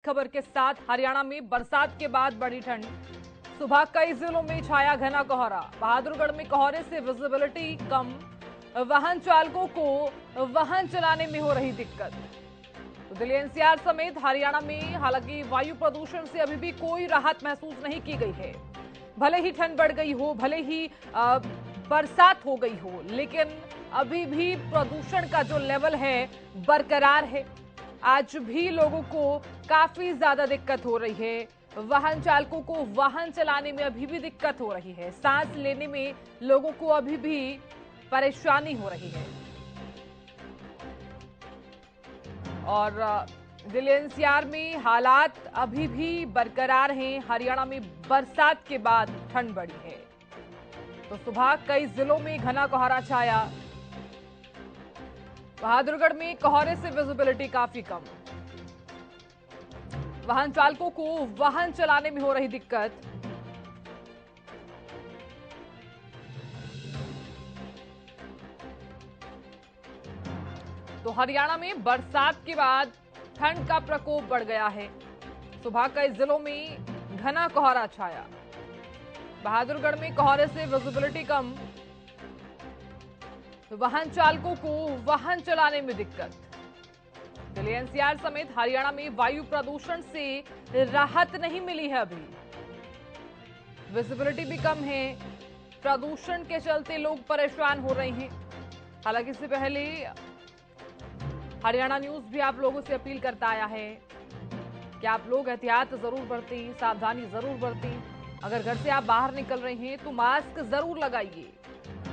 खबर के साथ हरियाणा में बरसात के बाद बढ़ी ठंड। सुबह कई जिलों में छाया घना कोहरा। बहादुरगढ़ में कोहरे से विजिबिलिटी कम, वाहन चालकों को वाहन चलाने में हो रही दिक्कत। तो दिल्ली एनसीआर समेत हरियाणा में हालांकि वायु प्रदूषण से अभी भी कोई राहत महसूस नहीं की गई है। भले ही ठंड बढ़ गई हो, भले ही बरसात हो गई हो, लेकिन अभी भी प्रदूषण का जो लेवल है बरकरार है। आज भी लोगों को काफी ज्यादा दिक्कत हो रही है। वाहन चालकों को वाहन चलाने में अभी भी दिक्कत हो रही है। सांस लेने में लोगों को अभी भी परेशानी हो रही है। और दिल्ली एनसीआर में हालात अभी भी बरकरार हैं। हरियाणा में बरसात के बाद ठंड बढ़ी है। तो सुबह कई जिलों में घना कोहरा छाया। बहादुरगढ़ में कोहरे से विजिबिलिटी काफी कम, वाहन चालकों को वाहन चलाने में हो रही दिक्कत। तो हरियाणा में बरसात के बाद ठंड का प्रकोप बढ़ गया है। सुबह कई जिलों में घना कोहरा छाया। बहादुरगढ़ में कोहरे से विजिबिलिटी कम, वाहन चालकों को वाहन चलाने में दिक्कत। दिल्ली एनसीआर समेत हरियाणा में वायु प्रदूषण से राहत नहीं मिली है। अभी विजिबिलिटी भी कम है। प्रदूषण के चलते लोग परेशान हो रहे हैं। हालांकि इससे पहले हरियाणा न्यूज भी आप लोगों से अपील करता आया है कि आप लोग एहतियात जरूर बरतें, सावधानी जरूर बरतें। अगर घर से आप बाहर निकल रहे हैं तो मास्क जरूर लगाइए।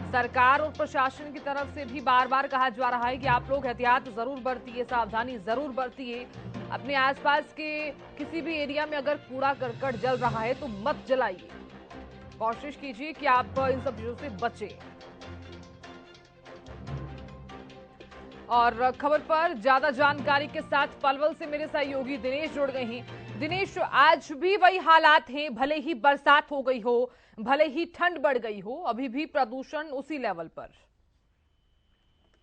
सरकार और प्रशासन की तरफ से भी बार बार कहा जा रहा है कि आप लोग एहतियात जरूर बरतिए, सावधानी जरूर बरतिए। अपने आसपास के किसी भी एरिया में अगर कूड़ा करकट जल रहा है तो मत जलाइए। कोशिश कीजिए कि आप इन सब चीजों से बचें। और खबर पर ज्यादा जानकारी के साथ पलवल से मेरे सहयोगी दिनेश जुड़ गए हैं। दिनेश, आज भी वही हालात हैं, भले ही बरसात हो गई हो, भले ही ठंड बढ़ गई हो, अभी भी प्रदूषण उसी लेवल पर।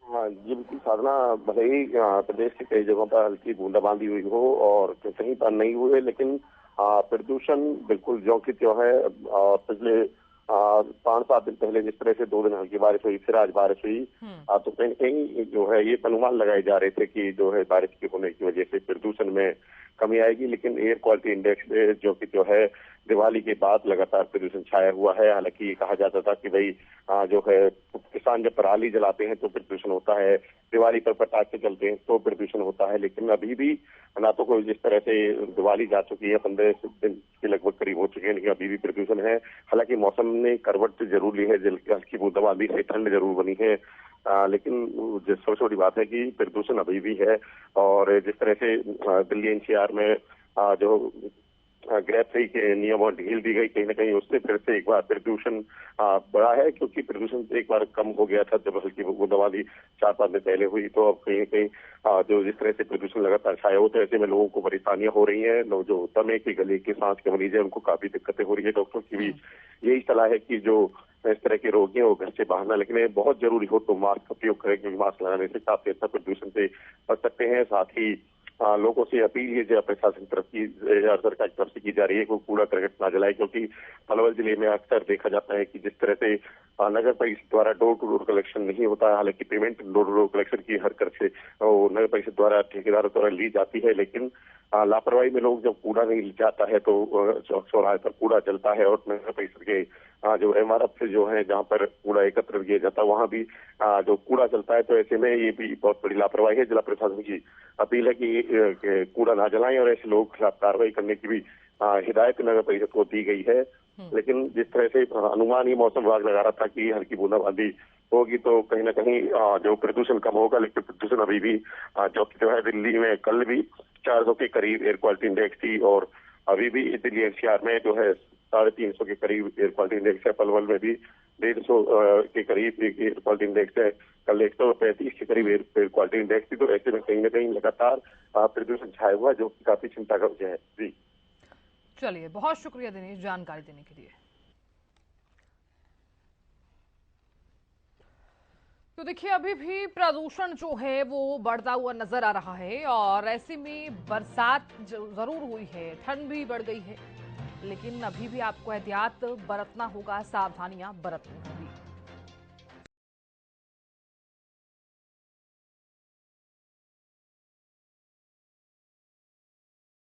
हाँ जी, बिल्कुल साधना। भले ही प्रदेश के कई जगहों पर हल्की बूंदाबांदी हुई हो और कहीं पर नहीं हुई है, लेकिन प्रदूषण बिल्कुल ज्यों की त्यों है। पिछले 5-7 दिन पहले जिस तरह से 2 दिन हल्की बारिश हुई, फिर आज बारिश हुई, तो कहीं न कहीं जो है ये अनुमान लगाए जा रहे थे कि जो है बारिश के होने की वजह से प्रदूषण में कमी आएगी। लेकिन एयर क्वालिटी इंडेक्स जो कि जो है दिवाली के बाद लगातार प्रदूषण छाया हुआ है। हालांकि ये कहा जाता था कि भाई जो है किसान जब पराली जलाते हैं तो प्रदूषण होता है, दिवाली पर पटाखे चलते हैं तो प्रदूषण होता है, लेकिन अभी भी ना तो कोई जिस तरह से दिवाली जा चुकी है, 15 दिन के लगभग करीब हो चुके हैं, लेकिन अभी भी प्रदूषण है। हालांकि मौसम ने करवट जरूर ली है, हल्की बूंदाबांदी से ठंड जरूर बनी है, लेकिन सबसे बड़ी बात है कि प्रदूषण अभी भी है। और जिस तरह से दिल्ली एनसीआर में जो ग्रेप फ्री के नियम और ढील दी गई, कहीं ना कहीं उससे फिर से एक बार प्रदूषण बढ़ा है, क्योंकि प्रदूषण एक बार कम हो गया था जब हल्की बूंदाबांदी 4-5 दिन पहले हुई। तो अब कहीं ना कहीं जो जिस तरह से प्रदूषण लगातार छाया होता है, ऐसे में लोगों को परेशानियां हो रही हैं। लोग जो दमे की, गले की, सांस के मरीज है, उनको काफी दिक्कतें हो रही है। डॉक्टर की भी यही सलाह है कि जो इस तरह के रोगी हैं वो घर से बाहर ना निकले, बहुत जरूरी हो तो मास्क का उपयोग करें, क्योंकि मास्क लगाने से काफी अच्छा प्रदूषण से बच सकते हैं। साथ ही लोगों से अपील ये जो प्रशासन तरफ की या सरकार की तरफ से की जा रही है कि कोई कूड़ा करकट ना जलाए, क्योंकि पलवल जिले में अक्सर देखा जाता है कि जिस तरह से नगर परिषद द्वारा डोर टू डोर कलेक्शन नहीं होता है। हालांकि payment door to door collection की हर कर से नगर परिषद द्वारा, ठेकेदारों द्वारा ली जाती है, लेकिन लापरवाही में लोग जब कूड़ा नहीं जाता है तो चौक चौराहे पर कूड़ा जलता है। और नगर परिषद के जो इमारत जो है जहाँ पर कूड़ा एकत्र किया जाता है वहाँ भी जो कूड़ा जलता है। तो ऐसे में ये भी बहुत बड़ी लापरवाही है। जिला प्रशासन की अपील है कि कूड़ा ना जलाएं और ऐसे लोगों के खिलाफ कार्रवाई करने की भी हिदायत नगर परिषद को दी गई है। लेकिन जिस तरह से अनुमान ही मौसम विभाग लगा रहा था कि हल्की बूंदाबांदी होगी तो कहीं ना कहीं जो प्रदूषण कम होगा, लेकिन प्रदूषण अभी भी जो कि जो है दिल्ली में कल भी 400 के करीब एयर क्वालिटी इंडेक्स थी, और अभी भी दिल्ली एनसीआर में जो है 350 के करीब एयर क्वालिटी इंडेक्स है। पलवल में भी 150 के करीब एयर क्वालिटी इंडेक्स है। कल 135 के करीब एयर क्वालिटी इंडेक्स थी। तो ऐसे में कहीं ना कहीं लगातार प्रदूषण छाया हुआ, जो कि काफी चिंता का विषय है। जी चलिए, बहुत शुक्रिया दिनेश जानकारी देने के लिए। तो देखिए अभी भी प्रदूषण जो है वो बढ़ता हुआ नजर आ रहा है और ऐसे में बरसात जरूर हुई है, ठंड भी बढ़ गई है, लेकिन अभी भी आपको एहतियात बरतना होगा, सावधानियां बरतनी होगी।